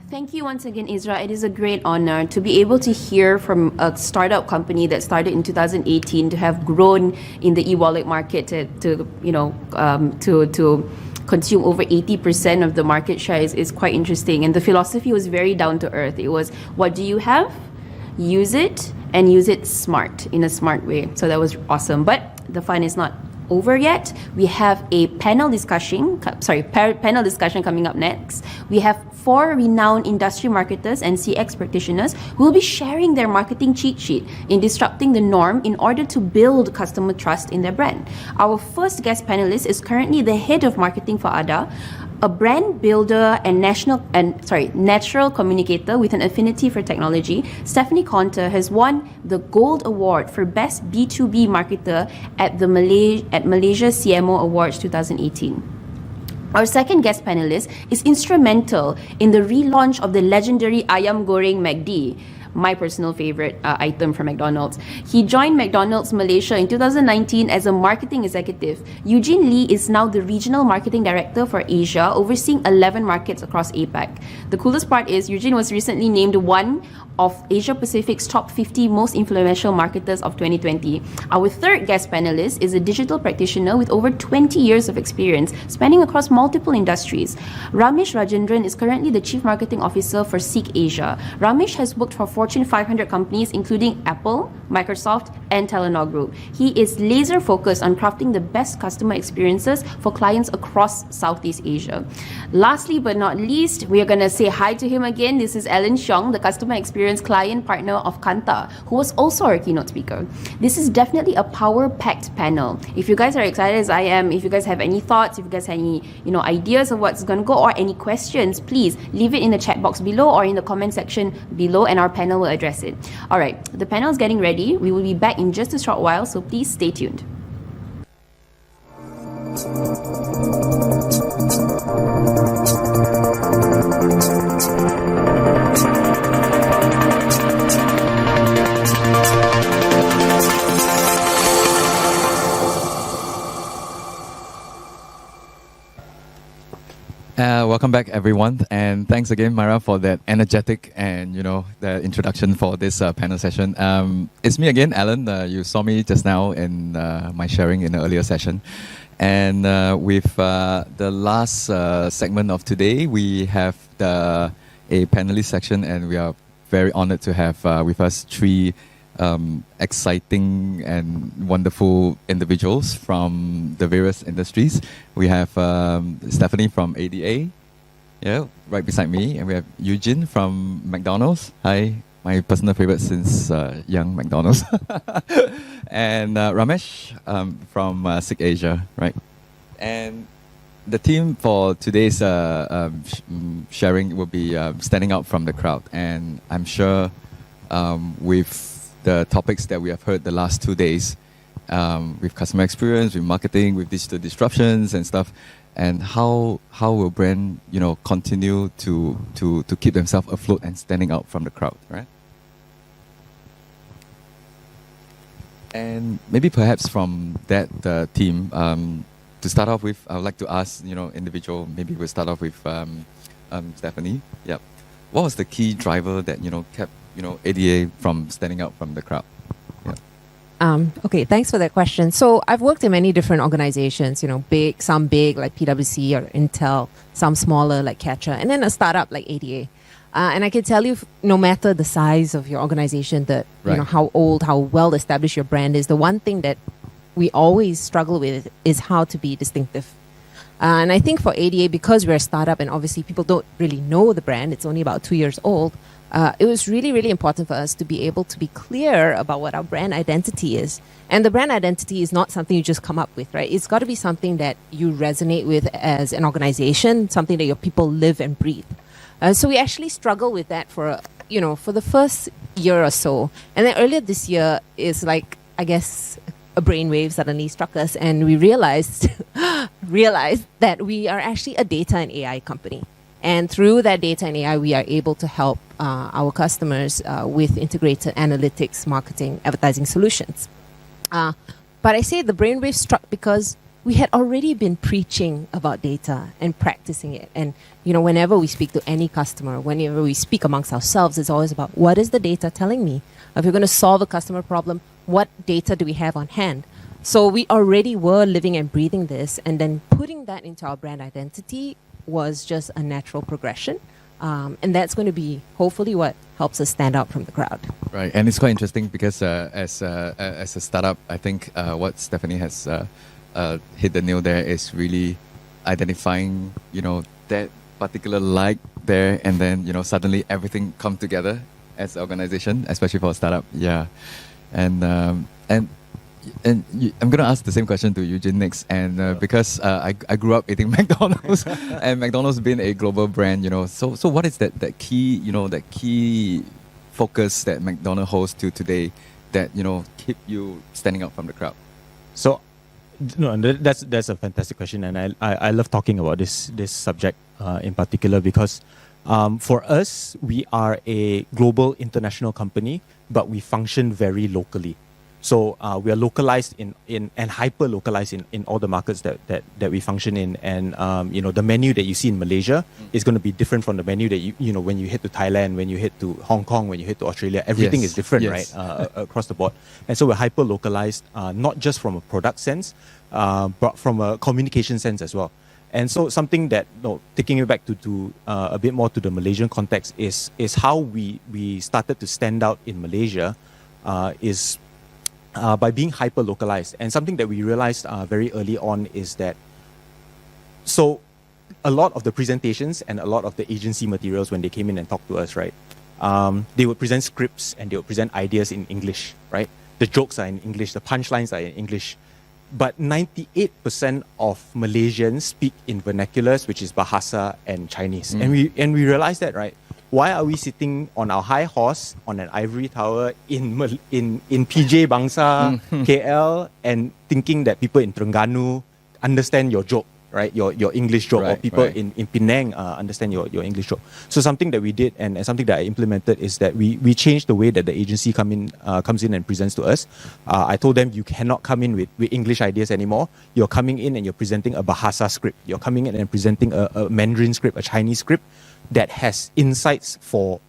Thank you once again, Isra. It is a great honor to be able to hear from a startup company that started in 2018 to have grown in the e-wallet market to consume over 80% of the market share is quite interesting. And the philosophy was very down to earth. It was, what do you have? Use it and use it in a smart way. So that was awesome. But the fun is not over yet. We have a panel discussion coming up next. We have 4 renowned industry marketers and CX practitioners who will be sharing their marketing cheat sheet in disrupting the norm in order to build customer trust in their brand. Our first guest panelist is currently the head of marketing for Ada, a brand builder and natural communicator with an affinity for technology. Stephanie Caunter has won the Gold Award for Best B2B Marketer at the Malaysia CMO Awards 2018. Our second guest panelist is instrumental in the relaunch of the legendary Ayam Goreng McD, my personal favorite item from McDonald's. He joined McDonald's Malaysia in 2019 as a marketing executive. Eugene Lee is now the regional marketing director for Asia, overseeing 11 markets across APAC. The coolest part is Eugene was recently named one of Asia Pacific's top 50 most influential marketers of 2020. Our third guest panelist is a digital practitioner with over 20 years of experience spanning across multiple industries. Ramesh Rajandran is currently the Chief Marketing Officer for Seek Asia. Ramesh has worked for Fortune 500 companies including Apple, Microsoft, and Telenor Group. He is laser focused on crafting the best customer experiences for clients across Southeast Asia. Lastly but not least, we are going to say hi to him again. This is Allan, the customer experience client partner of Kantar, who was also our keynote speaker. This is definitely a power-packed panel. If you guys are excited as I am, if you guys have any thoughts, if you guys have any ideas of what's going to go or any questions, please leave it in the chat box below or in the comment section below and our panel will address it. All right, the panel is getting ready. We will be back in just a short while, so please stay tuned. Welcome back, everyone, and thanks again, Myra, for that energetic and the introduction for this panel session. It's me again, Allan. You saw me just now in my sharing in the earlier session, and with the last segment of today, we have a panelist section, and we are very honored to have with us 3 exciting and wonderful individuals from the various industries. We have Stephanie from ADA, right beside me, and we have Eugene from McDonald's. Hi, my personal favorite since young McDonald's. And Ramesh from Seek Asia, right? And the theme for today's sharing will be standing out from the crowd. And I'm sure with the topics that we have heard the last 2 days, with customer experience, with marketing, with digital disruptions and stuff, and how will brand continue to keep themselves afloat and standing out from the crowd, right? And maybe perhaps from that team, to start off with, I would like to ask individual. Maybe we'll start off with Stephanie. Yeah, what was the key driver that kept ADA from standing out from the crowd? Okay, thanks for that question. So I've worked in many different organizations, some big like PwC or Intel, some smaller like Catcher, and then a startup like ADA. And I can tell you, no matter the size of your organization, how old, how well established your brand is, the one thing that we always struggle with is how to be distinctive. And I think for ADA, because we're a startup and obviously people don't really know the brand, it's only about 2 years old, it was really, really important for us to be able to be clear about what our brand identity is. And the brand identity is not something you just come up with, right? It's got to be something that you resonate with as an organization, something that your people live and breathe. So we actually struggled with that for the first year or so. And then earlier this year is like, I guess, a brainwave suddenly struck us, and we realized that we are actually a data and AI company. And through that data and AI, we are able to help our customers with integrated analytics, marketing, advertising solutions. But I say the brainwave struck because we had already been preaching about data and practicing it. And, whenever we speak to any customer, whenever we speak amongst ourselves, it's always about what is the data telling me? If you're going to solve a customer problem, what data do we have on hand? So we already were living and breathing this, and then putting that into our brand identity was just a natural progression. And that's going to be hopefully what helps us stand out from the crowd. Right, and it's quite interesting because as a startup, I think what Stephanie has hit the nail there is really identifying, that particular like there, and then suddenly everything come together as an organization, especially for a startup. Yeah, and I'm gonna ask the same question to Eugene next, and because I grew up eating McDonald's, and McDonald's being a global brand, so what is that key, that key focus that McDonald's holds to today that keep you standing out from the crowd? So, no, that's a fantastic question, and I love talking about this subject in particular because for us we are a global international company, but we function very locally. So we are localized in and hyper localized in all the markets that we function in, and the menu that you see in Malaysia is going to be different from the menu that you when you head to Thailand, when you head to Hong Kong, when you head to Australia. Everything is different, right, across the board. And so we're hyper localized, not just from a product sense, but from a communication sense as well. And so something that, taking it back to a bit more to the Malaysian context is how we started to stand out in Malaysia is by being hyper localized. And something that we realized very early on is that so a lot of the presentations and a lot of the agency materials, when they came in and talked to us, right, they would present scripts and they would present ideas in English, right? The jokes are in English, the punchlines are in English. But 98% of Malaysians speak in vernaculars, which is Bahasa and Chinese. And we realized that, right? Why are we sitting on our high horse on an ivory tower in PJ Bangsa, KL, and thinking that people in Terengganu understand your joke, right? Your English joke, or people in Penang understand your English joke. So something that we did and something that I implemented is that we changed the way that the agency comes in and presents to us. I told them you cannot come in with English ideas anymore. You're coming in and you're presenting a Bahasa script. You're coming in and presenting a Mandarin script, a Chinese script that has insights for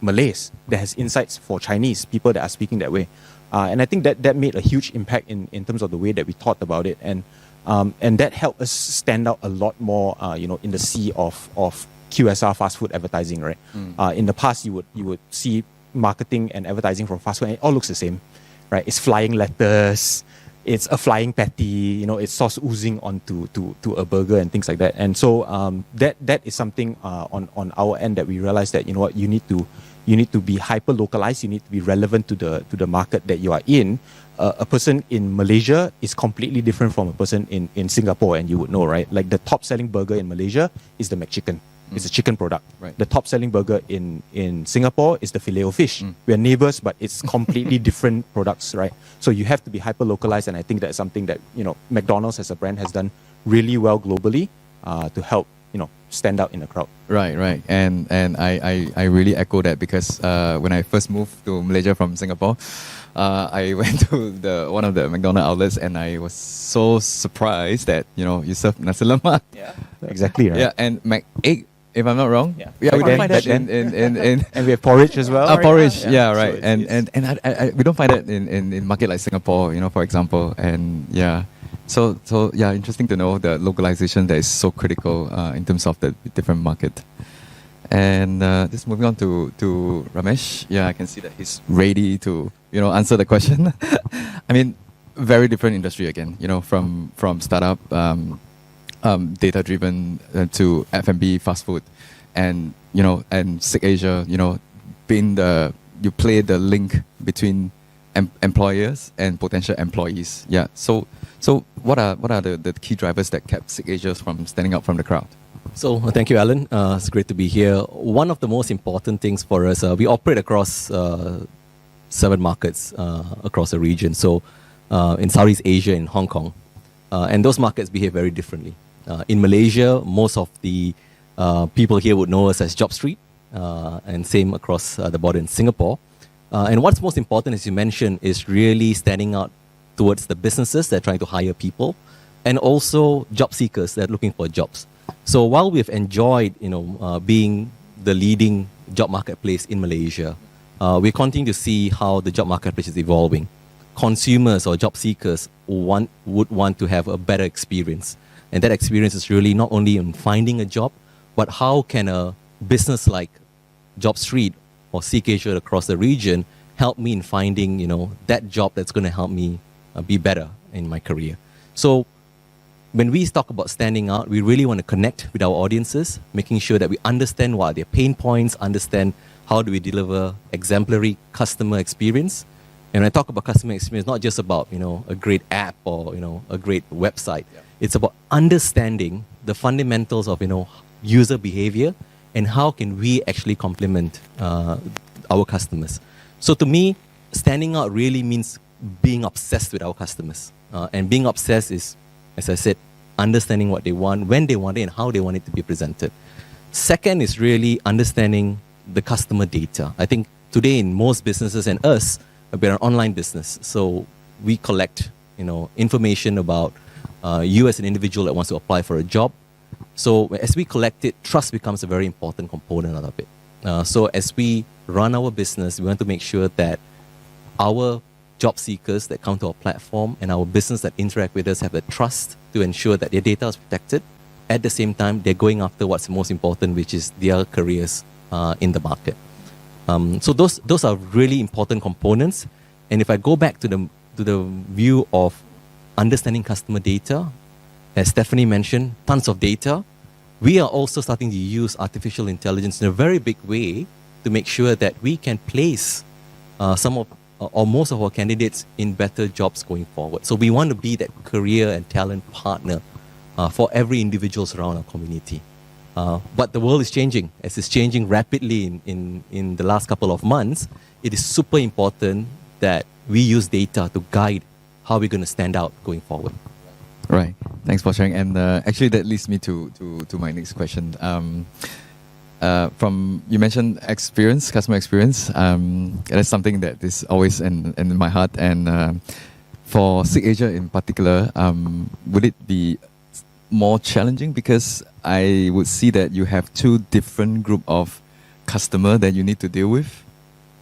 Malays, that has insights for Chinese people that are speaking that way. And I think that made a huge impact in terms of the way that we thought about it. And that helped us stand out a lot more, in the sea of QSR fast food advertising, right? In the past, you would see marketing and advertising from fast food, and it all looks the same, right? It's flying lettuce, it's a flying patty, it's sauce oozing onto to a burger and things like that. And so that is something on our end that we realized that you need to be hyper localized. You need to be relevant to the market that you are in. A person in Malaysia is completely different from a person in Singapore, and you would know, right? Like the top selling burger in Malaysia is the McChicken. It's a chicken product. Right. The top selling burger in Singapore is the Filet-O-Fish. We're neighbors, but it's completely different products, right? So you have to be hyper localized, and I think that's something that McDonald's as a brand has done really well globally to help stand out in the crowd. Right. And I really echo that because when I first moved to Malaysia from Singapore, I went to one of the McDonald outlets, and I was so surprised that you serve nasi lemak. Yeah, exactly, right. Yeah, and egg, if I'm not wrong. Yeah, we don't find that in and we have porridge as well. Porridge, yeah, right. So and we don't find that in market like Singapore, for example. And yeah. So yeah, interesting to know the localization that is so critical in terms of the different market. And just moving on to Ramesh. Yeah, I can see that he's ready to answer the question. I mean, very different industry again. From startup, data driven to F&B, fast food, and and SIG Asia. You play the link between employers and potential employees. Yeah. So what are the key drivers that kept SIG Asia from standing out from the crowd? So thank you, Allan. It's great to be here. One of the most important things for us, we operate across 7 markets across the region. So in Southeast Asia, in Hong Kong, and those markets behave very differently. In Malaysia, most of the people here would know us as Job Street, and same across the border in Singapore. And what's most important, as you mentioned, is really standing out towards the businesses that are trying to hire people, and also job seekers that are looking for jobs. So while we've enjoyed, being the leading job marketplace in Malaysia, we continue to see how the job marketplace is evolving. Consumers or job seekers would want to have a better experience. And that experience is really not only in finding a job, but how can a business like Job Street or CKAsia across the region help me in finding, that job that's going to help me be better in my career. So when we talk about standing out, we really want to connect with our audiences, making sure that we understand what are their pain points, understand how do we deliver exemplary customer experience. And when I talk about customer experience, not just about, a great app or, a great website. Yeah. It's about understanding the fundamentals of, user behavior and how can we actually complement our customers. So to me, standing out really means being obsessed with our customers. And being obsessed is, as I said, understanding what they want, when they want it, and how they want it to be presented. Second is really understanding the customer data. I think today in most businesses, and us, we're an online business. So we collect, information about you as an individual that wants to apply for a job. So as we collect it, trust becomes a very important component of it. So as we run our business, we want to make sure that our job seekers that come to our platform and our business that interact with us have the trust to ensure that their data is protected. At the same time, they're going after what's most important, which is their careers in the market. So those are really important components. And if I go back to the view of understanding customer data, as Stephanie mentioned, tons of data. We are also starting to use artificial intelligence in a very big way to make sure that we can place most of our candidates in better jobs going forward. So we want to be that career and talent partner for every individual around our community. But the world is changing. As it's changing rapidly in the last couple of months, it is super important that we use data to guide how we're going to stand out going forward. Right. Thanks for sharing. And actually, that leads me to my next question. From you mentioned experience, customer experience. That's something that is always in my heart. And for CKAsia in particular, would it be more challenging because I would see that you have two different group of customer that you need to deal with?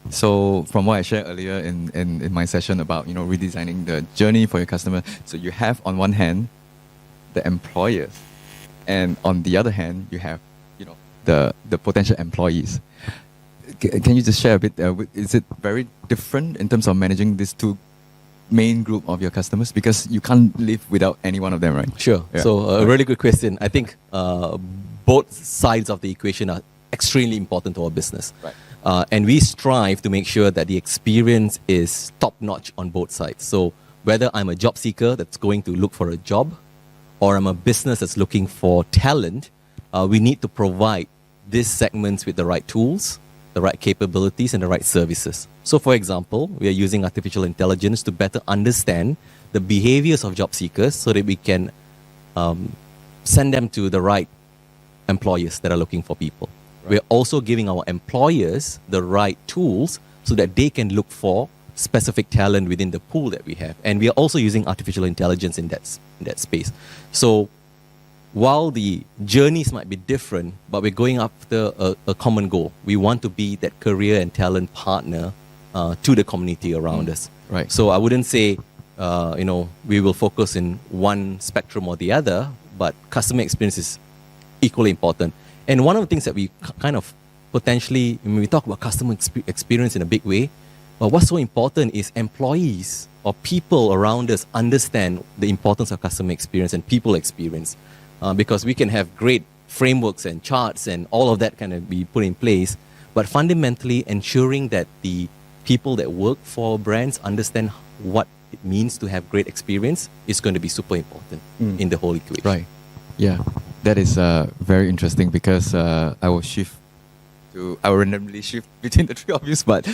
So from what I shared earlier in my session about redesigning the journey for your customer, so you have on one hand the employers, and on the other hand you have the potential employees. Can you just share a bit? Is it very different in terms of managing these two main group of your customers, because you can't live without any one of them, right? Sure. Yeah. So a really good question. I think both sides of the equation are extremely important to our business. Right. And we strive to make sure that the experience is top-notch on both sides. So whether I'm a job seeker that's going to look for a job, or I'm a business that's looking for talent, we need to provide these segments with the right tools, the right capabilities, and the right services. So for example, we are using artificial intelligence to better understand the behaviors of job seekers so that we can send them to the right employers that are looking for people. We're also giving our employers the right tools so that they can look for specific talent within the pool that we have. And we are also using artificial intelligence in that space. So while the journeys might be different, but we're going after a common goal. We want to be that career and talent partner to the community around us. Right. So I wouldn't say, we will focus in one spectrum or the other, but customer experience is equally important. And one of the things that we kind of potentially, when we talk about customer experience in a big way, but what's so important is employees or people around us understand the importance of customer experience and people experience. Because we can have great frameworks and charts and all of that kind of be put in place, but fundamentally ensuring that the people that work for brands understand what it means to have great experience is going to be super important in the whole equation. Right. Yeah, that is very interesting, because I will randomly shift between the three of you, but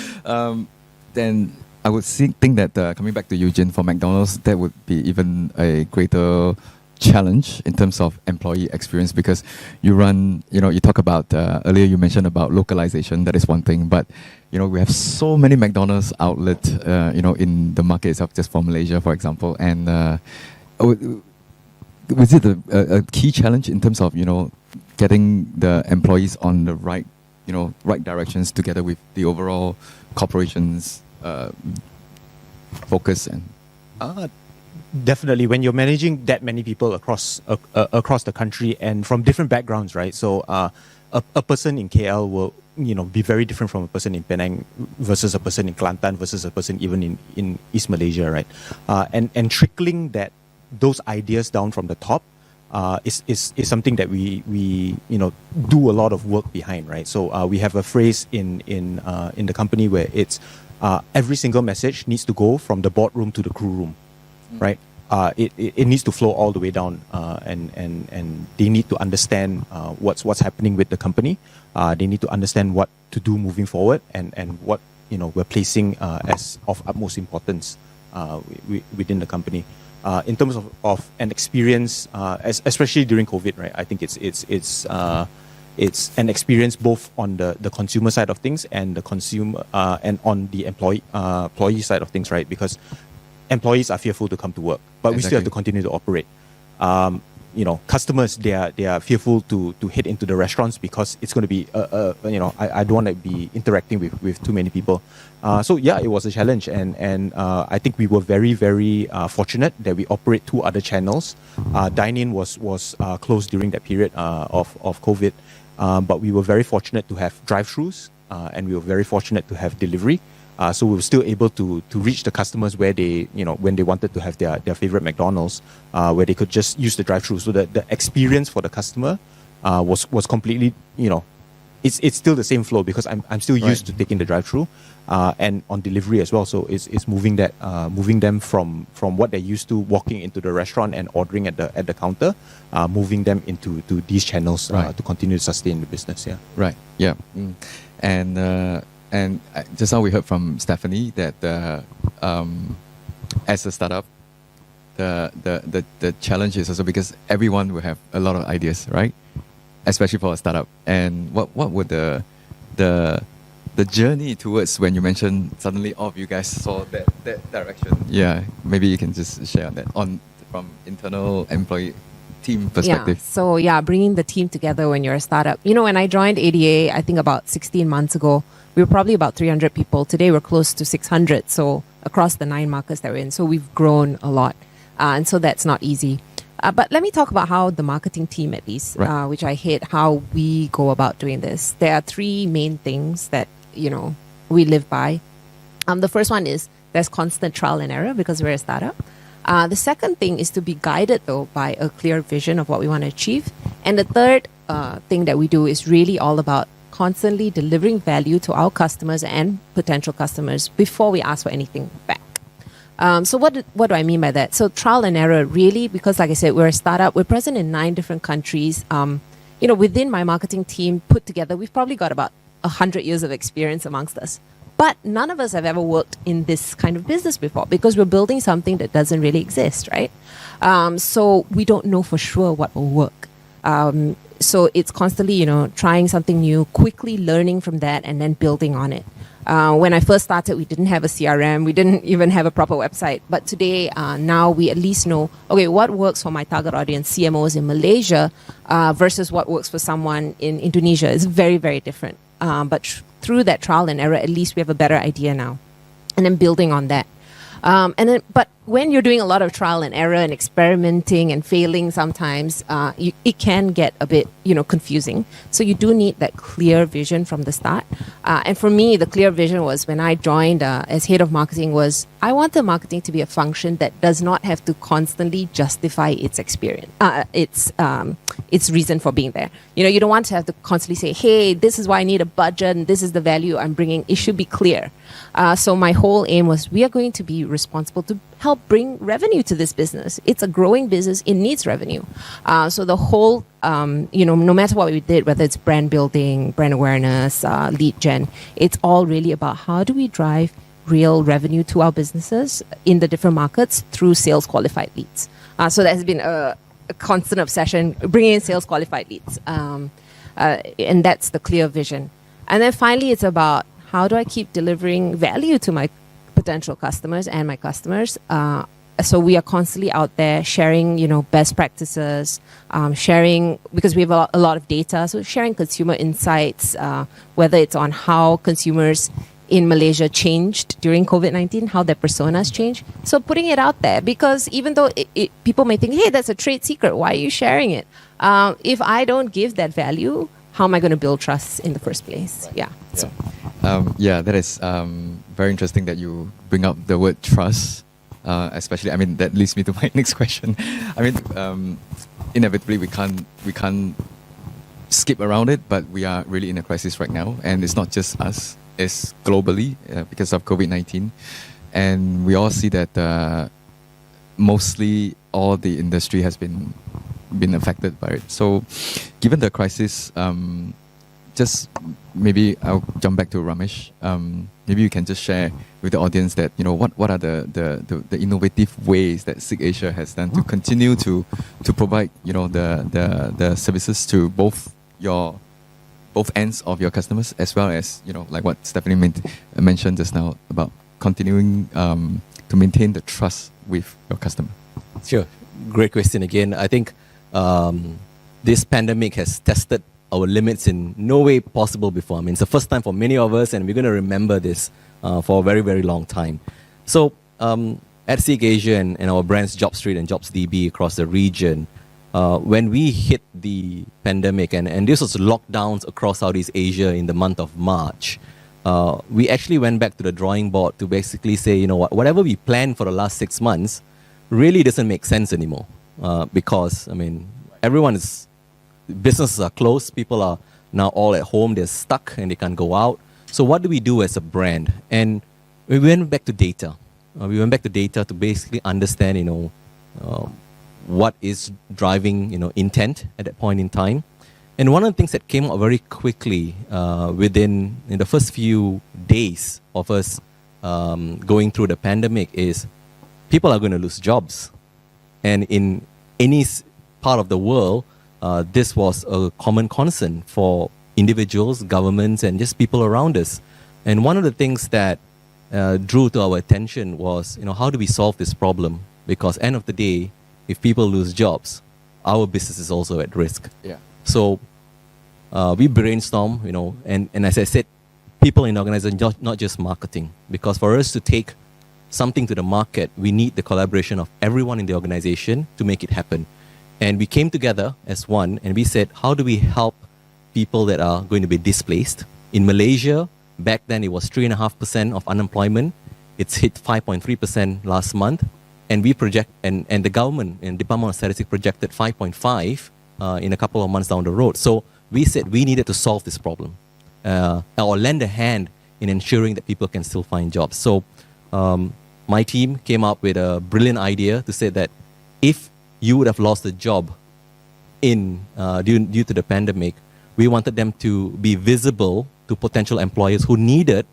then I would think that coming back to Eugene, for McDonald's, that would be even a greater challenge in terms of employee experience? Because you run, you talk about, earlier you mentioned about localization, that is one thing, but we have so many McDonald's outlets, in the market itself, just for Malaysia, for example. And was it a key challenge in terms of, getting the employees on the right directions together with the overall corporation's focus and definitely, when you're managing that many people across the country and from different backgrounds, right? So a person in KL will be very different from a person in Penang versus a person in Kelantan versus a person even in East Malaysia, right? And trickling those ideas down from the top is something that we do a lot of work behind, right? So we have a phrase in the company where it's every single message needs to go from the boardroom to the crew room, right? It needs to flow all the way down, and they need to understand what's happening with the company. They need to understand what to do moving forward, and what we're placing as of utmost importance within the company. In terms of an experience, especially during COVID, right? I think it's an experience both on the consumer side of things and the consumer and on the employee side of things, right? Because employees are fearful to come to work, but we still have to continue to operate. Customers, they are fearful to head into the restaurants because it's going to be I don't want to be interacting with too many people. So yeah, it was a challenge, and I think we were very, very fortunate that we operate 2 other channels. Dine-in was closed during that period of COVID, but we were very fortunate to have drive-thrus, and we were very fortunate to have delivery. So we were still able to reach the customers where they, when they wanted to have their favorite McDonald's, where they could just use the drive-thru. So the experience for the customer was completely, it's still the same flow because I'm still used to taking the drive-thru, and on delivery as well. So it's moving them from what they're used to walking into the restaurant and ordering at the counter, moving them into these channels to continue to sustain the business. Yeah. Right. Yeah. And just now we heard from Stephanie that as a startup, the challenge is also because everyone will have a lot of ideas, right? Especially for a startup. And what would the journey towards when you mentioned suddenly all of you guys saw that direction? Yeah, maybe you can just share on that from internal employee team perspective. Yeah. So bringing the team together when you're a startup. When I joined ADA, I think about 16 months ago, we were probably about 300 people. Today we're close to 600. So across the 9 markets that we're in. So we've grown a lot. And so that's not easy. But let me talk about how the marketing team, at least, which I hate, how we go about doing this. There are 3 main things that, we live by. The first one is there's constant trial and error because we're a startup. The second thing is to be guided, though, by a clear vision of what we want to achieve. And the third thing that we do is really all about constantly delivering value to our customers and potential customers before we ask for anything back. So what do I mean by that? So trial and error, really, because like I said, we're a startup. We're present in 9 different countries. Within my marketing team put together, we've probably got about 100 years of experience amongst us. But none of us have ever worked in this kind of business before because we're building something that doesn't really exist, right? So we don't know for sure what will work. So it's constantly, trying something new, quickly learning from that and then building on it. When I first started, we didn't have a CRM. We didn't even have a proper website. But today, now we at least know, okay, what works for my target audience, CMOs in Malaysia, versus what works for someone in Indonesia is very, very different. But through that trial and error, at least we have a better idea now. And then building on that. But when you're doing a lot of trial and error and experimenting and failing sometimes, it can get a bit, confusing. So you do need that clear vision from the start. And for me, the clear vision was when I joined as head of marketing was I wanted marketing to be a function that does not have to constantly justify its experience, its reason for being there. You don't want to have to constantly say, hey, this is why I need a budget and this is the value I'm bringing. It should be clear. So my whole aim was we are going to be responsible to help bring revenue to this business. It's a growing business. It needs revenue. So the whole, no matter what we did, whether it's brand building, brand awareness, lead gen, it's all really about how do we drive real revenue to our businesses in the different markets through sales qualified leads. So that has been a a constant obsession, bringing in sales qualified leads. And that's the clear vision. And then finally, it's about how do I keep delivering value to my potential customers and my customers. So we are constantly out there sharing, best practices, sharing, because we have a lot of data, so sharing consumer insights, whether it's on how consumers in Malaysia changed during COVID-19, how their personas changed. So putting it out there, because even though people may think, hey, that's a trade secret, why are you sharing it? If I don't give that value, how am I going to build trust in the first place? Yeah. So. That is very interesting that you bring up the word trust, especially, that leads me to my next question. Inevitably, we can't skip around it, but we are really in a crisis right now, and it's not just us, it's globally because of COVID-19. And we all see that mostly all the industry has been affected by it. So given the crisis, just maybe I'll jump back to Ramesh. Maybe you can just share with the audience that, what are the innovative ways that SIG Asia has done to continue to provide, the services to both ends of your customers, as well as, like what Stephanie mentioned just now about continuing to maintain the trust with your customer. Sure. Great question again. I think this pandemic has tested our limits in no way possible before. It's the first time for many of us, and we're going to remember this for a very, very long time. So at SIG Asia and our brands JobStreet and JobsDB across the region, when we hit the pandemic, and this was lockdowns across Southeast Asia in the month of March, we actually went back to the drawing board to basically say, whatever we planned for the last 6 months really doesn't make sense anymore. Because, businesses are closed, people are now all at home, they're stuck and they can't go out. So what do we do as a brand? And we went back to data. We went back to data to basically understand, what is driving, intent at that point in time. And one of the things that came out very quickly in the first few days of us going through the pandemic is people are going to lose jobs. And in any part of the world, this was a common concern for individuals, governments, and just people around us. And one of the things that drew to our attention was, how do we solve this problem? Because end of the day, if people lose jobs, our business is also at risk. Yeah. So we brainstorm, and as I said, people in the organization, not just marketing. Because for us to take something to the market, we need the collaboration of everyone in the organization to make it happen. And we came together as one, and we said, how do we help people that are going to be displaced? In Malaysia, back then it was 3.5% of unemployment. It's hit 5.3% last month. And we project, and the government and Department of Statistics projected 5.5 in a couple of months down the road. So we said we needed to solve this problem or lend a hand in ensuring that people can still find jobs. So my team came up with a brilliant idea to say that if you would have lost a job due to the pandemic, we wanted them to be visible to potential employers who needed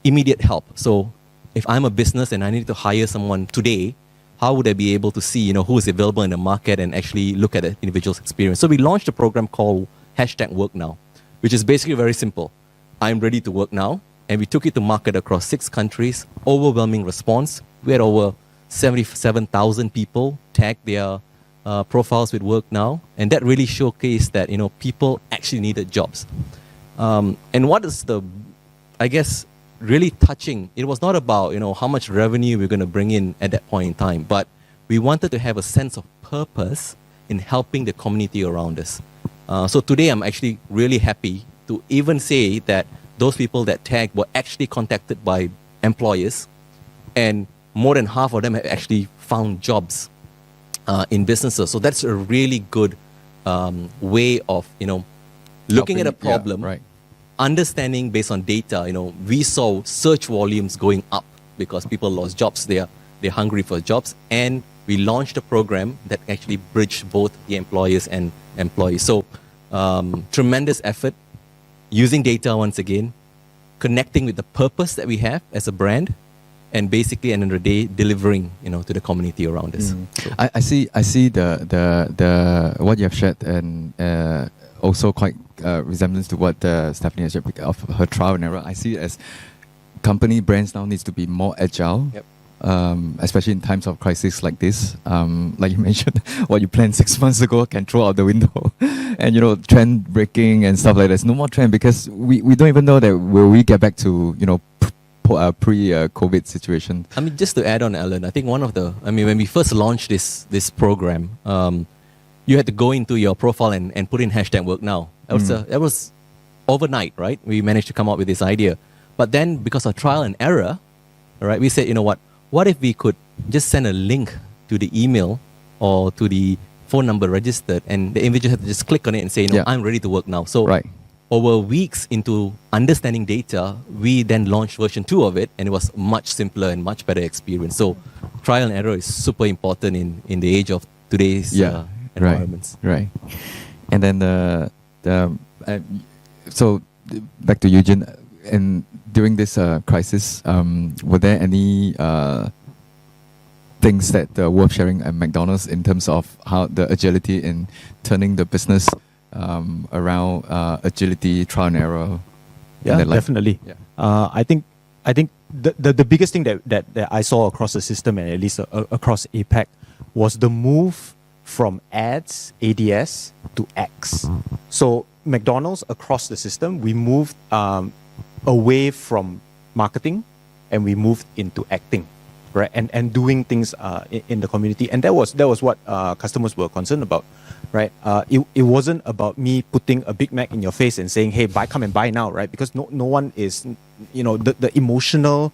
immediate help. So if I'm a business and I need to hire someone today, how would I be able to see, who is available in the market and actually look at the individual's experience? So we launched a program called #WorkNow, which is basically very simple. I'm ready to work now. And we took it to market across 6 countries. Overwhelming response. We had over 77,000 people tag their profiles with WorkNow, and that really showcased that people actually needed jobs. And what is really touching? It was not about how much revenue we're going to bring in at that point in time, but we wanted to have a sense of purpose in helping the community around us. So today I'm actually really happy to even say that those people that tagged were actually contacted by employers, and more than half of them have actually found jobs in businesses. So that's a really good way of looking at a problem, right. Understanding based on data. We saw search volumes going up because people lost jobs. They're hungry for jobs, and we launched a program that actually bridged both the employers and employees. So tremendous effort using data once again, connecting with the purpose that we have as a brand, and basically, at the end of the day, delivering, to the community around us. So, I see the what you have shared, and also quite resemblance to what Stephanie has shared of her trial and error. I see it as company brands now needs to be more agile. Yep. Especially in times of crisis like this, like you mentioned, what you planned 6 months ago can throw out the window, and trend breaking and stuff like that. There's no more trend because we don't even know that will we get back to pre-COVID situation. I mean, just to add on, Allan, I think when we first launched this program, you had to go into your profile and put in #WorkNow. That was overnight, right? We managed to come up with this idea, but then because of trial and error, all right, we said, you know what if we could just send a link to the email or to the phone number registered, and the individual had to just click on it and say, I'm ready to work now. So over weeks into understanding data, we then launched version 2 of it, and it was much simpler and much better experience. So trial and error is super important in the age of today's environments. Right. And then so back to Eugene, and during this crisis, were there any things that worth sharing at McDonald's in terms of how the agility in turning the business around, agility, trial and error? Yeah, definitely. Yeah. I think the biggest thing that I saw across the system, and at least across APAC, was the move from ads, ADS, to X. So McDonald's across the system, we moved away from marketing, and we moved into acting, right? And doing things in the community, and that was what customers were concerned about, right? It wasn't about me putting a Big Mac in your face and saying, "Hey, come and buy now," right? Because no one is, the emotional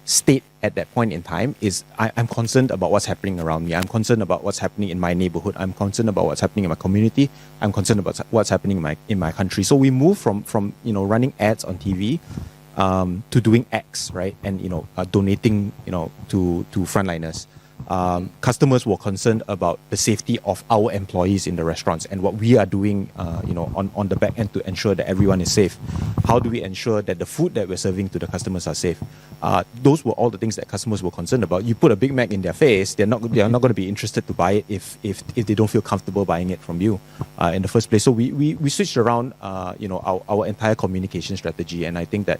state at that point in time is I'm concerned about what's happening around me. I'm concerned about what's happening in my neighborhood. I'm concerned about what's happening in my community. I'm concerned about what's happening in my country. So we moved from running ads on TV to doing X, right? And donating to frontliners. Customers were concerned about the safety of our employees in the restaurants and what we are doing on the back end to ensure that everyone is safe. How do we ensure that the food that we're serving to the customers are safe? Those were all the things that customers were concerned about. You put a Big Mac in their face, they're not going to be interested to buy it if they don't feel comfortable buying it from you in the first place. So we switched around our entire communication strategy, and I think that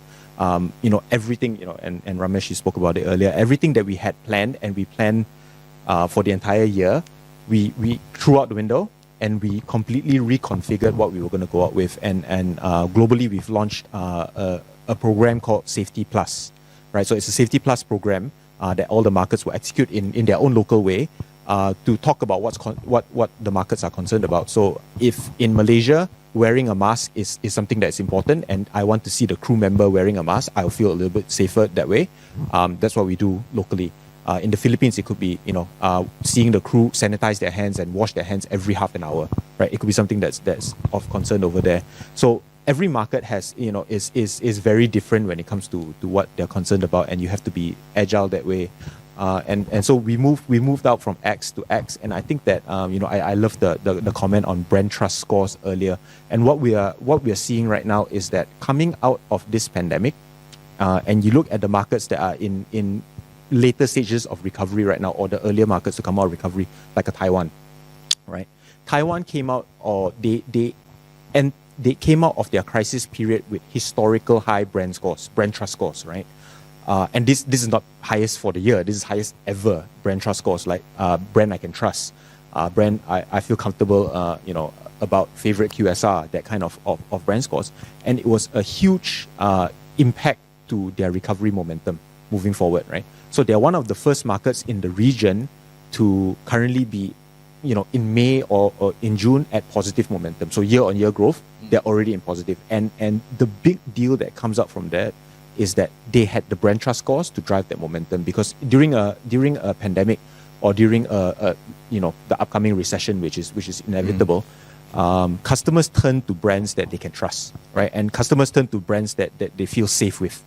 everything, and Ramesh, you spoke about it earlier, everything that we had planned and we planned for the entire year, we threw out the window, and we completely reconfigured what we were going to go out with. And globally, we've launched a program called Safety Plus, right? So it's a Safety Plus program that all the markets will execute in their own local way to talk about what the markets are concerned about. So if in Malaysia, wearing a mask is something that's important, and I want to see the crew member wearing a mask, I'll feel a little bit safer that way. That's what we do locally. In the Philippines, it could be seeing the crew sanitize their hands and wash their hands every half an hour, right? It could be something that's of concern over there. So every market has is very different when it comes to what they're concerned about, and you have to be agile that way. And so we moved out from X to X, and I think that I love the comment on brand trust scores earlier. And what we are seeing right now is that coming out of this pandemic, and you look at the markets that are in later stages of recovery right now, or the earlier markets to come out of recovery, like a Taiwan, right? Taiwan came out, or they came out of their crisis period with historical high brand trust scores, right? And this is not highest for the year. This is highest ever brand trust scores, like brand I can trust, brand I feel comfortable, about favorite QSR, that kind of brand scores. And it was a huge impact to their recovery momentum moving forward, right? So they're one of the first markets in the region to currently be, in May or in June at positive momentum. So year-on-year growth, they're already in positive. And the big deal that comes out from that is that they had the brand trust scores to drive that momentum, because during a pandemic, or during the upcoming recession, which is inevitable, customers turn to brands that they can trust, right? And customers turn to brands that they feel safe with.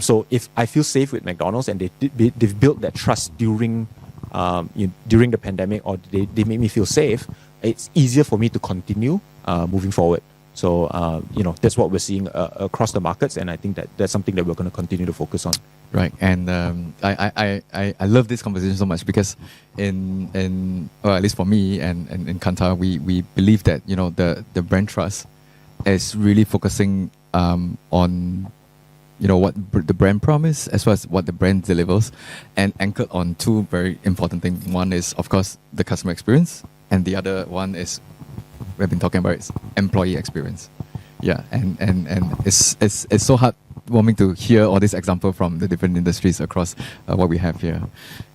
So if I feel safe with McDonald's, and they've built that trust during the pandemic, or they make me feel safe, it's easier for me to continue moving forward. So that's what we're seeing across the markets, and I think that that's something that we're going to continue to focus on. Right, and I love this conversation so much because or at least for me and in Kantar, we believe that the brand trust is really focusing on what the brand promise as well as what the brand delivers, and anchored on two very important things. One is, of course, the customer experience, and the other one is we've been talking about is employee experience. Yeah, and it's so heartwarming to hear all these examples from the different industries across what we have here.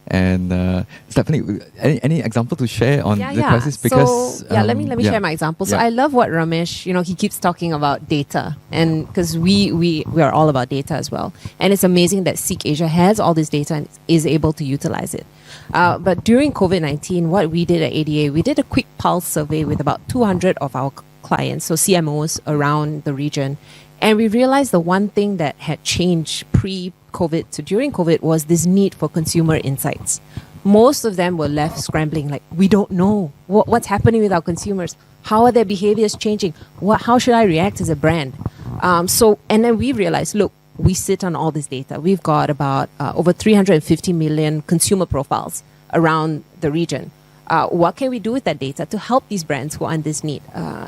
And Stephanie, any example to share on the crisis? Because let me share my example. So I love what Ramesh, he keeps talking about data, and because we are all about data as well. And it's amazing that Seek Asia has all this data and is able to utilize it. But during COVID-19, what we did at ADA, we did a quick pulse survey with about 200 of our clients, so CMOs around the region. And we realized the one thing that had changed pre-COVID to during COVID was this need for consumer insights. Most of them were left scrambling, like, we don't know what's happening with our consumers. How are their behaviors changing? How should I react as a brand? And then we realized, look, we sit on all this data. We've got about over 350 million consumer profiles around the region. What can we do with that data to help these brands who are in this need?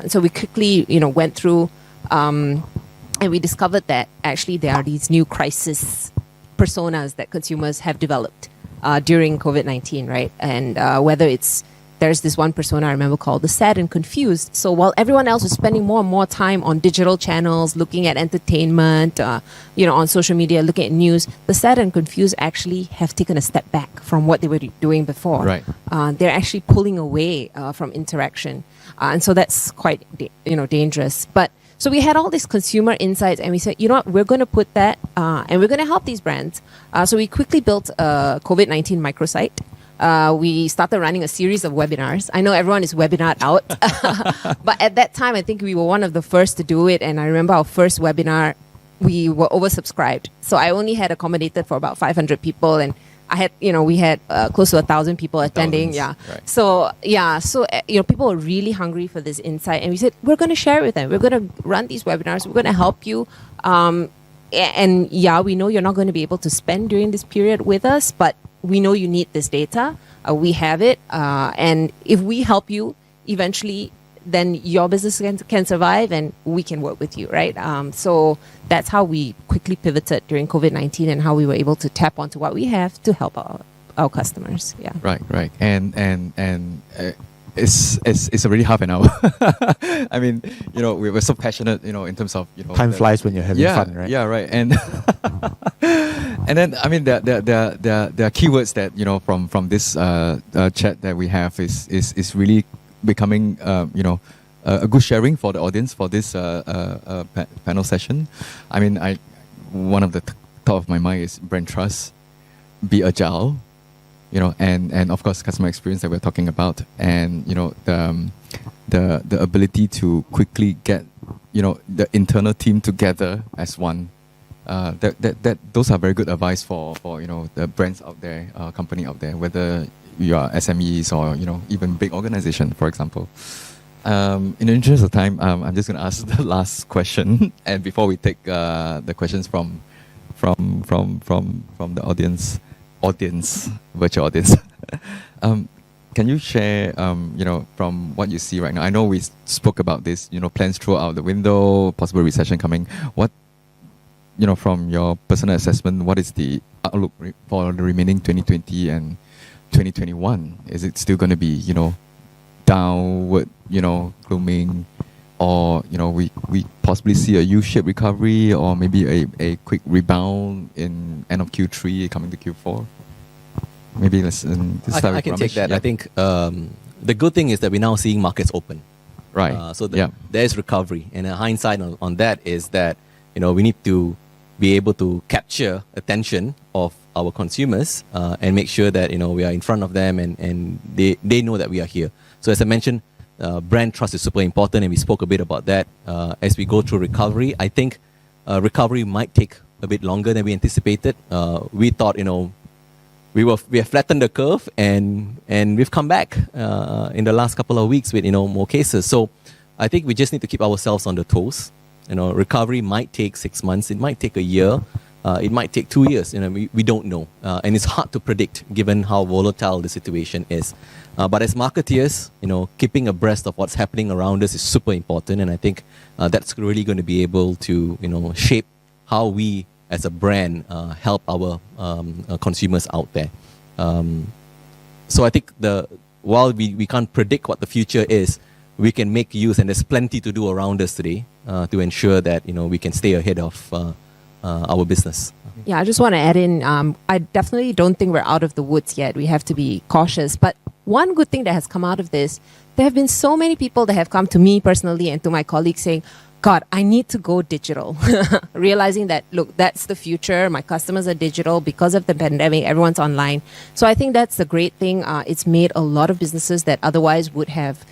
So we quickly, went through, and we discovered that actually there are these new crisis personas that consumers have developed during COVID-19, right? And whether there's this one persona I remember called the sad and confused. So while everyone else was spending more and more time on digital channels, looking at entertainment, on social media, looking at news, the sad and confused actually have taken a step back from what they were doing before. Right. They're actually pulling away from interaction. And so that's quite, dangerous. But so we had all these consumer insights, and we said, we're going to put that, and we're going to help these brands. So we quickly built a COVID-19 microsite. We started running a series of webinars. I know everyone is webinar out, but at that time, I think we were one of the first to do it. And I remember our first webinar, we were oversubscribed. So I only had accommodated for about 500 people, and I had, we had close to 1,000 people attending. Thousands, yeah. Right. So people were really hungry for this insight, and we said, we're going to share it with them. We're going to run these webinars. We're going to help you. We know you're not going to be able to spend during this period with us, but we know you need this data. We have it. And if we help you eventually, then your business can survive and we can work with you, right? So that's how we quickly pivoted during COVID-19 and how we were able to tap onto what we have to help our customers. Yeah. Right. And it's already half an hour. I mean, we were so passionate, in terms of, Time flies when you're having fun, right? Yeah, right. And and then, I mean, there are keywords that, from this chat that we have is really becoming, a good sharing for the audience for this panel session. I mean, one of the top of my mind is brand trust, be agile, and of course customer experience that we're talking about, and the ability to quickly get the internal team together as one. Those are very good advice for the brands out there, company out there, whether you are SMEs or even big organization, for example. In the interest of time, I'm just going to ask the last question, and before we take the questions from the audience, virtual audience, can you share, from what you see right now? I know we spoke about this, plans throw out the window, possible recession coming. What, from your personal assessment, what is the outlook for the remaining 2020 and 2021? Is it still going to be, downward, glooming, or we possibly see a U-shaped recovery, or maybe a quick rebound in end of Q3 coming to Q4? Maybe let's start with I can Ramesh. take that. Yeah. I think the good thing is that we're now seeing markets open. Right. There's recovery, and a hindsight on that is that we need to be able to capture attention of our consumers and make sure that we are in front of them and they know that we are here. So as I mentioned, brand trust is super important, and we spoke a bit about that. As we go through recovery, I think recovery might take a bit longer than we anticipated. We thought we have flattened the curve, and we've come back in the last couple of weeks with more cases. So I think we just need to keep ourselves on the toes. Recovery might take 6 months, it might take a year, it might take 2 years. We don't know, and it's hard to predict given how volatile the situation is. But as marketeers, keeping abreast of what's happening around us is super important, and I think that's really going to be able to shape how we as a brand help our consumers out there. So I think while we can't predict what the future is, we can make use, and there's plenty to do around us today to ensure that we can stay ahead of our business. Yeah, I just want to add in, I definitely don't think we're out of the woods yet. We have to be cautious. But one good thing that has come out of this, there have been so many people that have come to me personally and to my colleagues saying, God, I need to go digital. Realizing that, look, that's the future. My customers are digital because of the pandemic. Everyone's online. So I think that's the great thing. It's made a lot of businesses that otherwise would have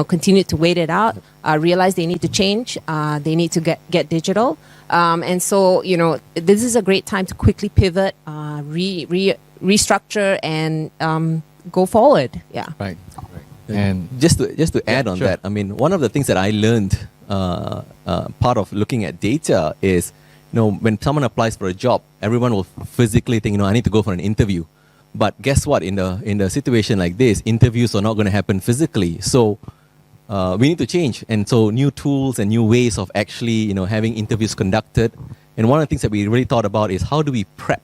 continued to wait it out, realize they need to change, they need to get digital. And so, this is a great time to quickly pivot, restructure, and go forward. Yeah. Right. And just to add on sure. that, I mean, one of the things that I learned part of looking at data is, when someone applies for a job, everyone will physically think, I need to go for an interview. But guess what? In the situation like this, interviews are not going to happen physically. So we need to change. And so new tools and new ways of actually, having interviews conducted. And one of the things that we really thought about is how do we prep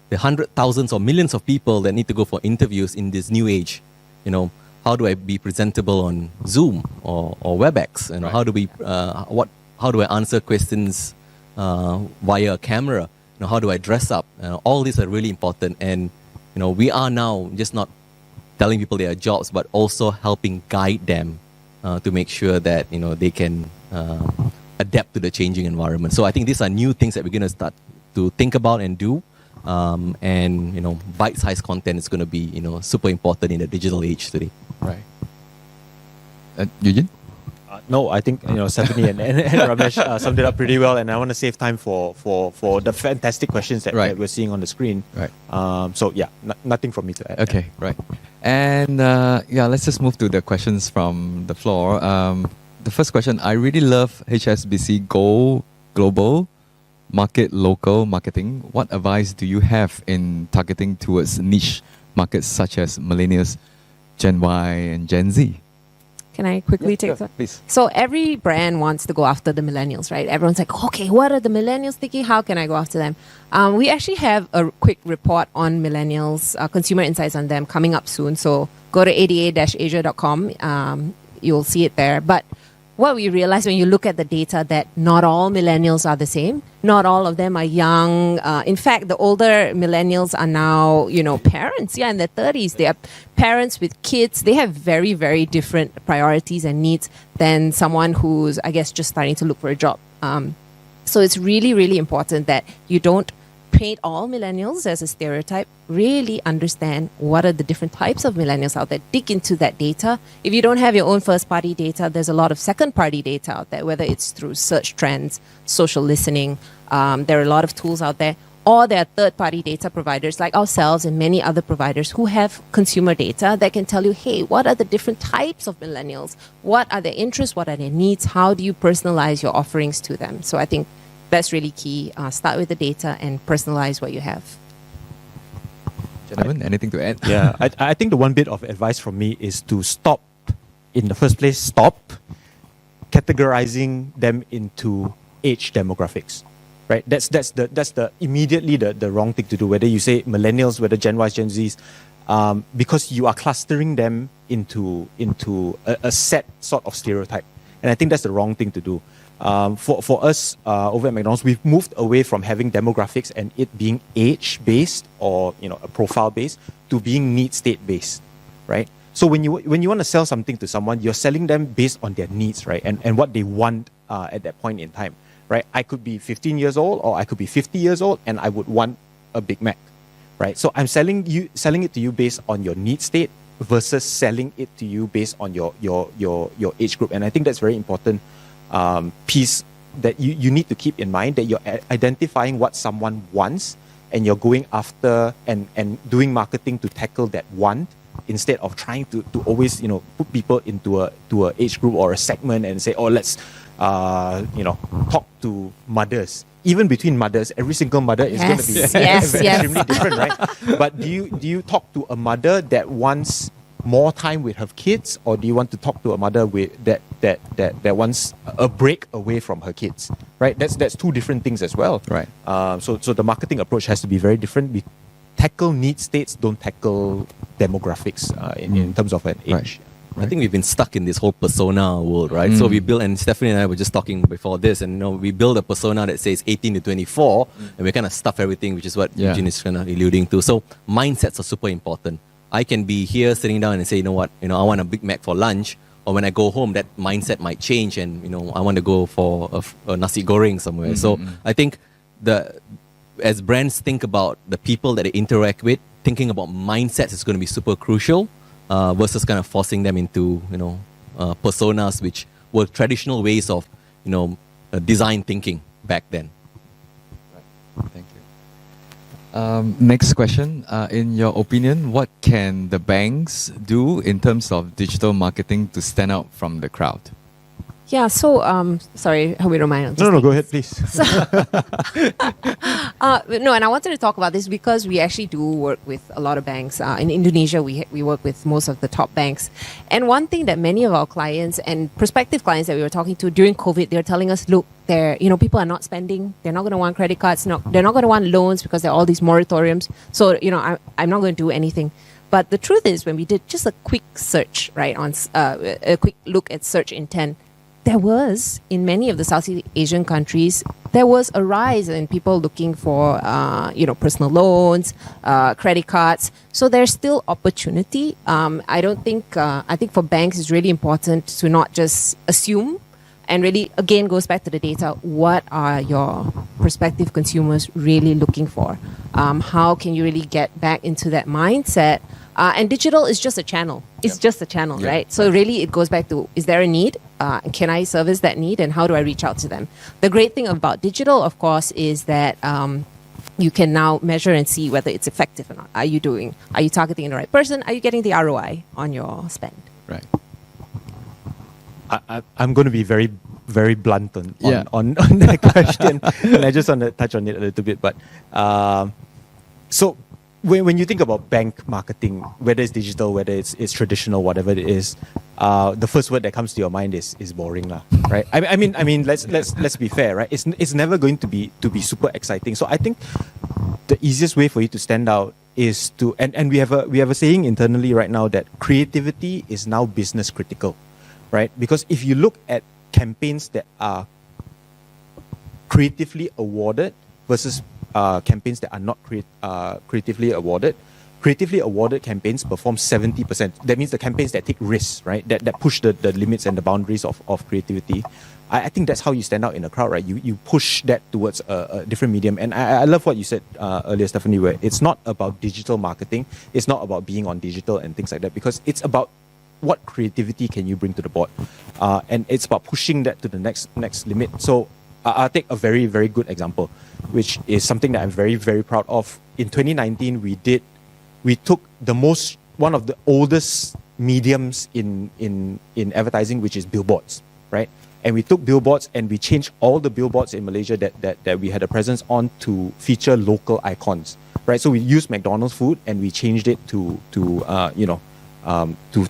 the hundreds, thousands or millions of people that need to go for interviews in this new age? How do I be presentable on Zoom or WebEx? And right. how do I answer questions via a camera? How do I dress up? All these are really important. And we are now just not telling people their jobs, but also helping guide them to make sure that they can adapt to the changing environment. So I think these are new things that we're going to start to think about and do. And bite-sized content is going to be super important in the digital age today. right. Eugene? No, I think Stephanie and Ramesh summed it up pretty well, and I want to save time for the fantastic questions that we're seeing on the screen. Right. So yeah, nothing from me to add. Okay, right. And let's just move to the questions from the floor. The first question, I really love HSBC Go Global Market Local Marketing. What advice do you have in targeting towards niche markets such as millennials, Gen Y and Gen Z? Can I quickly take that? Please. So every brand wants to go after the millennials, right? Everyone's like, okay, what are the millennials thinking? How can I go after them? We actually have a quick report on millennials, consumer insights on them coming up soon. So go to ada-asia.com. You'll see it there. But what we realize when you look at the data that not all millennials are the same. Not all of them are young. In fact, the older millennials are now, parents, in their 30s. They are parents with kids. They have very, very different priorities and needs than someone who's, I guess, just starting to look for a job. So it's really, really important that you don't paint all millennials as a stereotype. Really understand what are the different types of millennials out there. Dig into that data. If you don't have your own first-party data, there's a lot of second-party data out there, whether it's through search trends, social listening. There are a lot of tools out there. Or there are third-party data providers like ourselves and many other providers who have consumer data that can tell you, hey, what are the different types of millennials? What are their interests? What are their needs? How do you personalize your offerings to them? So I think that's really key. Start with the data and personalize what you have. Gentlemen, anything to add? Yeah, I think the one bit of advice from me is to stop, in the first place, stop categorizing them into age demographics. Right, that's the immediately the wrong thing to do. Whether you say millennials, whether Gen Ys, Gen Zs, because you are clustering them into a set sort of stereotype, and I think that's the wrong thing to do. For us over at McDonald's, we've moved away from having demographics and it being age based or a profile based to being need state based, right? So when you want to sell something to someone, you're selling them based on their needs, right, and what they want at that point in time. Right, I could be 15 years old or I could be 50 years old and I would want a Big Mac, right? So I'm selling it to you based on your need state versus selling it to you based on your age group. And I think that's very important piece that you need to keep in mind, that you're identifying what someone wants and you're going after and doing marketing to tackle that want instead of trying to always put people into a age group or a segment and say, oh, let's talk to mothers. Even between mothers, every single mother is going to be extremely different, right? But do you talk to a mother that wants more time with her kids, or do you want to talk to a mother with that wants a break away from her kids, right? That's two different things as well, Right. So the marketing approach has to be very different. We tackle need states, don't tackle demographics in terms of an age. Right. I think we've been stuck in this whole persona world, right? So we build, and Stephanie and I were just talking before this, and we build a persona that says 18 to 24, and we kind of stuff everything, which is what Eugene is kind of alluding to. So mindsets are super important. I can be here sitting down and say, you know what, I want a Big Mac for lunch, or when I go home, that mindset might change, and I want to go for a nasi goreng somewhere. So I think as brands think about the people that they interact with, thinking about mindsets is going to be super crucial. Versus kind of forcing them into personas which were traditional ways of design thinking back then. Right. Thank you. Next question. In your opinion, what can the banks do in terms of digital marketing to stand out from the crowd? Yeah, so, sorry, hope you don't mind. No, go ahead, please. No, and I wanted to talk about this because we actually do work with a lot of banks. In Indonesia, we work with most of the top banks. And one thing that many of our clients and prospective clients that we were talking to during COVID, they're telling us, look, people are not spending. They're not going to want credit cards. No, they're not going to want loans because there are all these moratoriums. So, I'm not going to do anything. But the truth is, when we did just a quick search, right, on a quick look at search intent, there was, in many of the Southeast Asian countries, there was a rise in people looking for, personal loans, credit cards. So there's still opportunity. I think for banks, it's really important to not just assume, and really, again, goes back to the data. What are your prospective consumers really looking for? How can you really get back into that mindset? And digital is just a channel. It's just a channel, right? So really it goes back to, is there a need? Can I service that need? And how do I reach out to them? The great thing about digital, of course, is that you can now measure and see whether it's effective or not. Are you targeting the right person? Are you getting the ROI on your spend? Right. I'm going to be very, very blunt on that question. And I just want to touch on it a little bit. But so when you think about bank marketing, whether it's digital, whether it's traditional, whatever it is, the first word that comes to your mind is boring, lah, right? I mean, let's be fair, right? It's never going to be super exciting. So I think the easiest way for you to stand out is to, and we have a saying internally right now that creativity is now business critical, right? Because if you look at campaigns that are creatively awarded versus campaigns that are not creatively awarded. Creatively awarded campaigns perform 70%. That means the campaigns that take risks, right? That push the limits and the boundaries of creativity. I think that's how you stand out in a crowd, right? You push that towards a different medium. And I love what you said earlier, Stephanie, where it's not about digital marketing. It's not about being on digital and things like that, because it's about what creativity can you bring to the board. And it's about pushing that to the next limit. So I'll take a very, very good example, which is something that I'm very, very proud of. In 2019, we took one of the oldest mediums in advertising, which is billboards, right? And we took billboards and we changed all the billboards in Malaysia that we had a presence on to feature local icons, right? So we used McDonald's food and we changed it to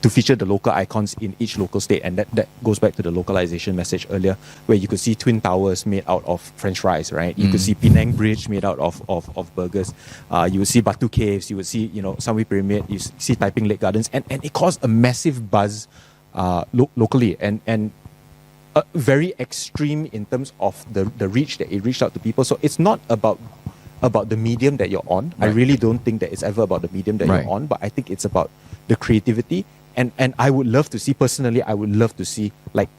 feature the local icons in each local state. And that goes back to the localization message earlier, where you could see Twin Towers made out of French fries, right? You could see Penang Bridge made out of burgers. You would see Batu Caves, you would see, Sunway Pyramid, you see Taiping Lake Gardens. And it caused a massive buzz locally and very extreme in terms of the reach that it reached out to people. So it's not about the medium that you're on. Right. I really don't think that it's ever about the medium that you're on, but I think it's about the creativity. And I would love to see, like,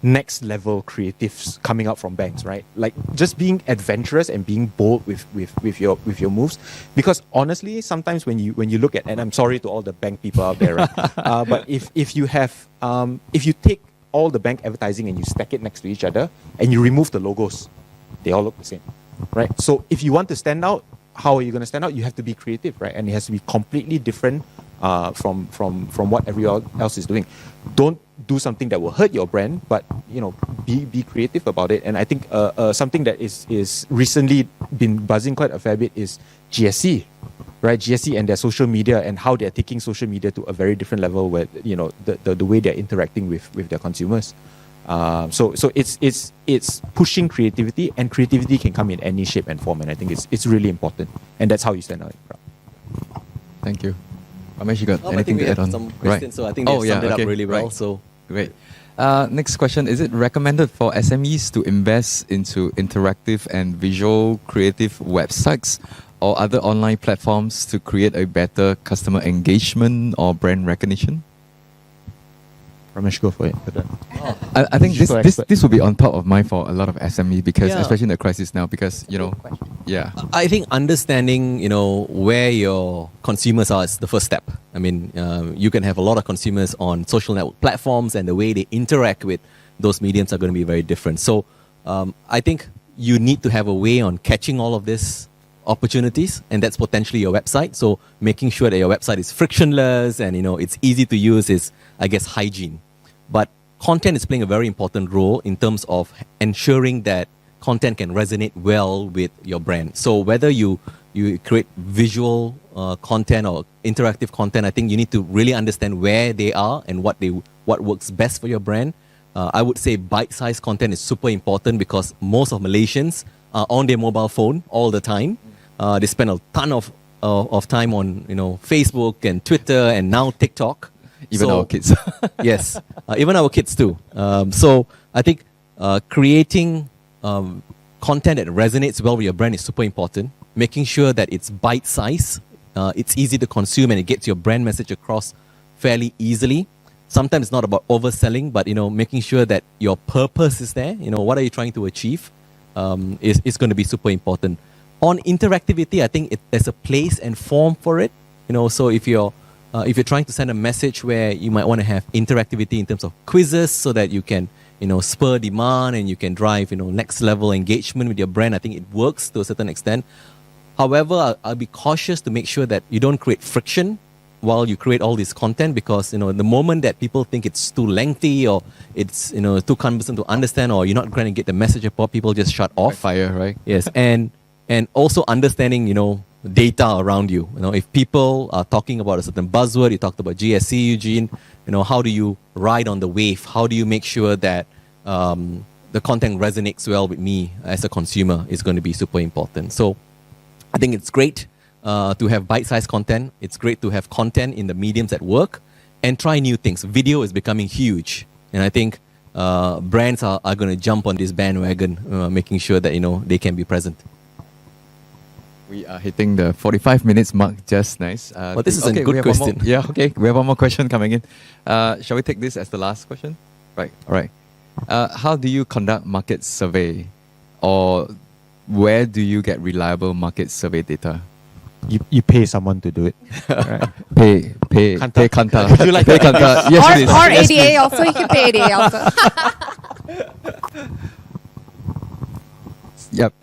next level creatives coming out from banks, right? Like, just being adventurous and being bold with your moves. Because honestly, sometimes when you look at, and I'm sorry to all the bank people out there, right? But if you take all the bank advertising and you stack it next to each other and you remove the logos, they all look the same, right? So if you want to stand out, how are you going to stand out? You have to be creative, right? And it has to be completely different from what everyone else is doing. Don't do something that will hurt your brand, but be creative about it. And I think something that is recently been buzzing quite a fair bit is GSC, right? GSC and their social media and how they're taking social media to a very different level, where the way they're interacting with their consumers. So it's pushing creativity, and creativity can come in any shape and form, and I think it's really important, and that's how you stand out in the crowd. Thank you. Ramesh, you got I anything think we to add have on? some questions, so I think they summed it up really well. Right. So Great. Next question. Is it recommended for SMEs to invest into interactive and visual creative websites or other online platforms to create a better customer engagement or brand recognition? Ramesh, go for it. I think Super this expert. this will be on top of mind for a lot of SME because Yeah. especially in the crisis now, because yeah. I think understanding, where your consumers are is the first step. I mean, you can have a lot of consumers on social network platforms, and the way they interact with those mediums are going to be very different. So I think you need to have a way on catching all of these opportunities, and that's potentially your website. So making sure that your website is frictionless and it's easy to use is, I guess, hygiene. But content is playing a very important role in terms of ensuring that content can resonate well with your brand. So whether you create visual content or interactive content, I think you need to really understand where they are and what works best for your brand. I would say bite-sized content is super important because most of Malaysians are on their mobile phone all the time. They spend a ton of time on Facebook and Twitter and now TikTok. Even So- our kids. Yes, even our kids too. So I think creating content that resonates well with your brand is super important. Making sure that it's bite-sized, it's easy to consume, and it gets your brand message across fairly easily. Sometimes it's not about overselling, but making sure that your purpose is there. What are you trying to achieve? Is going to be super important. On interactivity, I think there's a place and form for it. So if you're trying to send a message where you might want to have interactivity in terms of quizzes so that you can, spur demand and you can drive, next level engagement with your brand, I think it works to a certain extent. However, I'll be cautious to make sure that you don't create friction while you create all this content, because, the moment that people think it's too lengthy or it's, too cumbersome to understand, or you're not going to get the message across, people just shut off. Fire, right? Yes, and also understanding, data around you. If people are talking about a certain buzzword, you talked about GSC, Eugene, how do you ride on the wave? How do you make sure that the content resonates well with me as a consumer is going to be super important. So I think it's great to have bite-sized content. It's great to have content in the mediums at work and try new things. Video is becoming huge. And I think brands are going to jump on this bandwagon, making sure that, they can be present. We are hitting the 45 minutes mark just nice. Well, this is a we good have one question. more- okay. We have one more question coming in. Shall we take this as the last question? Right, all right. How do you conduct market survey, or where do you get reliable market survey data? You pay someone to do it. Right? Pay Kantar. Kantar. Would you like pay that? Kantar. Yes, please. or Yes, ADA also. You can pay ADA also. Yep.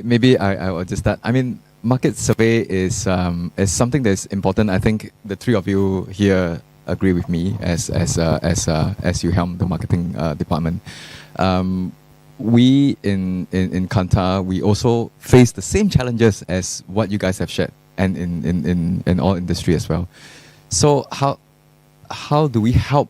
Maybe I will just start. I mean, market survey is something that's important. I think the three of you here agree with me as you helm the marketing department. We in Kantar, we also face the same challenges as what you guys have shared, and in all industry as well. So how do we help?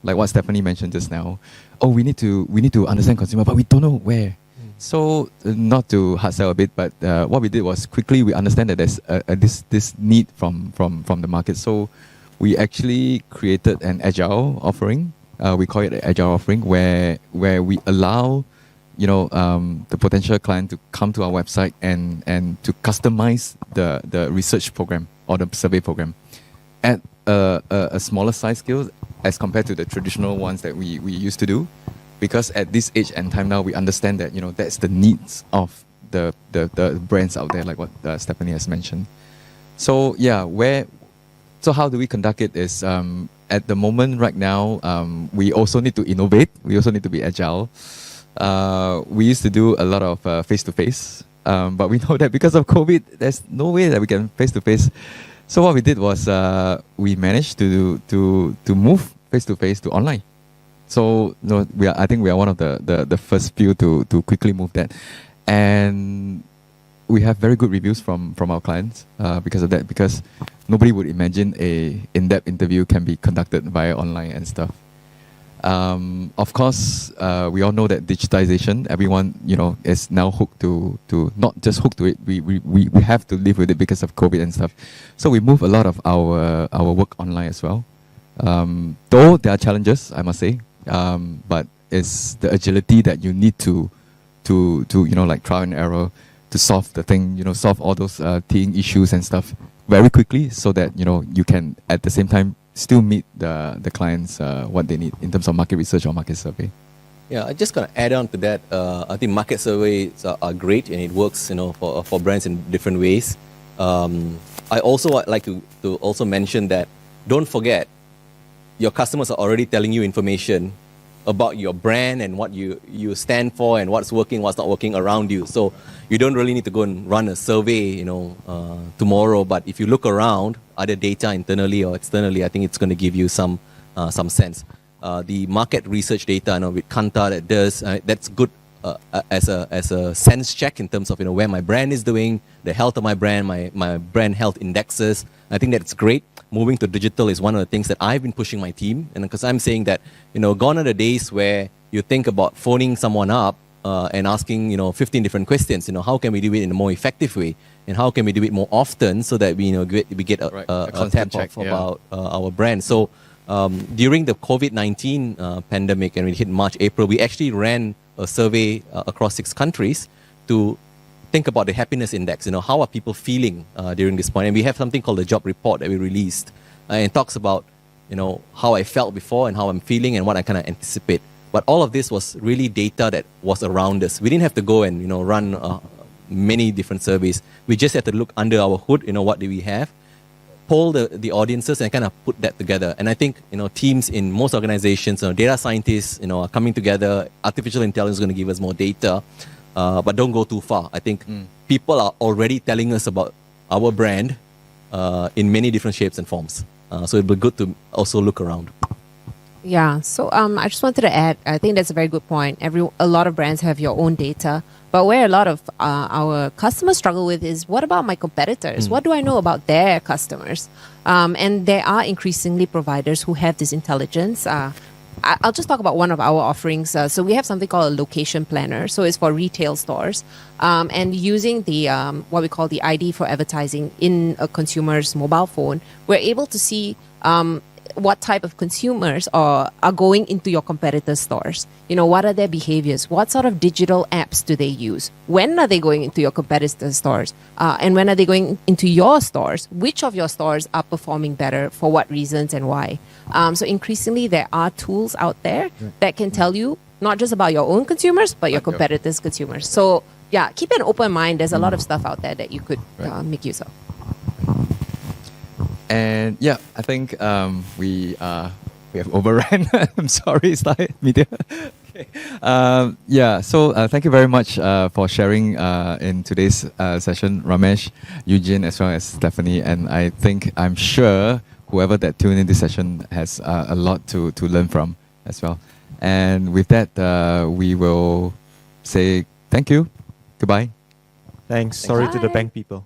Like what Stephanie mentioned just now. Oh, we need to understand consumer, but we don't know where. So not to hard sell a bit, but what we did was quickly we understand that there's this need from the market. So we actually created an agile offering. We call it an agile offering, where we allow the potential client to come to our website and to customize the research program or the survey program at a smaller size scale as compared to the traditional ones that we used to do. Because at this age and time now, we understand that that's the needs of the brands out there, like what Stephanie has mentioned. So so how do we conduct it? Is at the moment right now, we also need to innovate. We also need to be agile. We used to do a lot of face to face, but we know that because of COVID, there's no way that we can face to face. So what we did was we managed to move face to face to online. So no, I think we are one of the first few to quickly move that, and we have very good reviews from our clients because of that. Because nobody would imagine a in-depth interview can be conducted via online and stuff. Of course, we all know that digitization, everyone, is now hooked to not just hooked to it. We have to live with it because of COVID and stuff. So we move a lot of our work online as well. Though there are challenges, I must say, but it's the agility that you need to like trial and error to solve the thing, solve all those teething issues and stuff very quickly, so that you can at the same time still meet the clients what they need in terms of market research or market survey. Yeah, I just gonna add on to that. I think market surveys are great and it works, for brands in different ways. I also like to also mention that don't forget your customers are already telling you information about your brand and what you stand for and what's working, what's not working around you. So you don't really need to go and run a survey, tomorrow. But if you look around, either data internally or externally, I think it's going to give you some sense. The market research data, with Kantar that does that's good as a sense check in terms of where my brand is doing, the health of my brand, my brand health indexes. I think that's great. Moving to digital is one of the things that I've been pushing my team, and because I'm saying that gone are the days where you think about phoning someone up and asking 15 different questions. How can we do it in a more effective way, and how can we do it more often so that we get a tap off about our brand. So during the COVID-19 pandemic, and we hit March, April, we actually ran a survey across 6 countries to think about the happiness index. How are people feeling during this point? And we have something called the job report that we released, and it talks about how I felt before and how I'm feeling and what I kind of anticipate. But all of this was really data that was around us. We didn't have to go and run many different surveys. We just had to look under our hood. What do we have? Poll the audiences and kind of put that together. And I think teams in most organizations, data scientists, are coming together. Artificial intelligence is going to give us more data. But don't go too far. I think people are already telling us about our brand in many different shapes and forms. So it'd be good to also look around. Yeah, so I just wanted to add, I think that's a very good point. A lot of brands have your own data, but where a lot of our customers struggle with is, what about my competitors? What do I know about their customers? And there are increasingly providers who have this intelligence. I'll just talk about one of our offerings. So we have something called a location planner. So it's for retail stores. And using the what we call the ID for advertising in a consumer's mobile phone, we're able to see what type of consumers are going into your competitors' stores. What are their behaviors? What sort of digital apps do they use? When are they going into your competitors' stores? And when are they going into your stores? Which of your stores are performing better? For what reasons and why? So increasingly, there are tools out there that can tell you not just about your own consumers, but your competitors' consumers. So yeah, keep an open mind. There's a lot of stuff out there that you could make use of. And yeah, I think we have overran. I'm sorry, Slide Media. Okay. So thank you very much for sharing in today's session, Ramesh, Eugene, as well as Stephanie. And I'm sure whoever that tuned in this session has a lot to learn from as well. And with that, we will say thank you. Goodbye. Thanks. Sorry to the bank people.